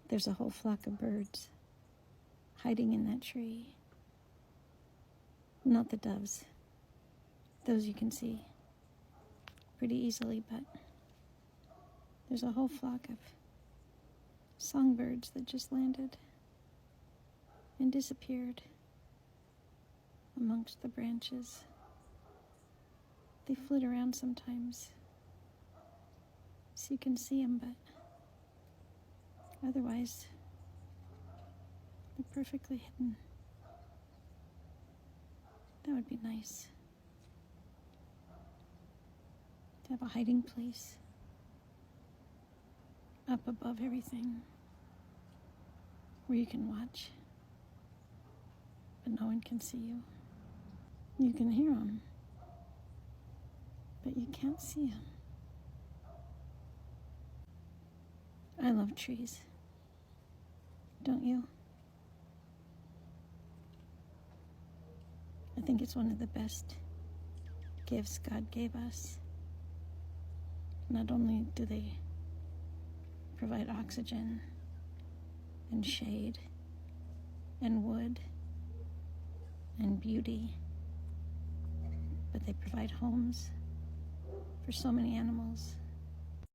There's a whole flock of birds hiding in that tree. Not the doves. Those you can see pretty easily, but there's a whole flock of songbirds that just landed and disappeared amongst the branches. They flit around sometimes, so you can see them, but otherwise, they're perfectly hidden. That would be nice, to have a hiding place up above everything where you can watch, but no one can see you. You can hear them, but you can't see them. I love trees. Don't you? I think it's one of the best gifts God gave us. Not only do they provide oxygen and shade and wood and beauty, but they provide homes for so many animals.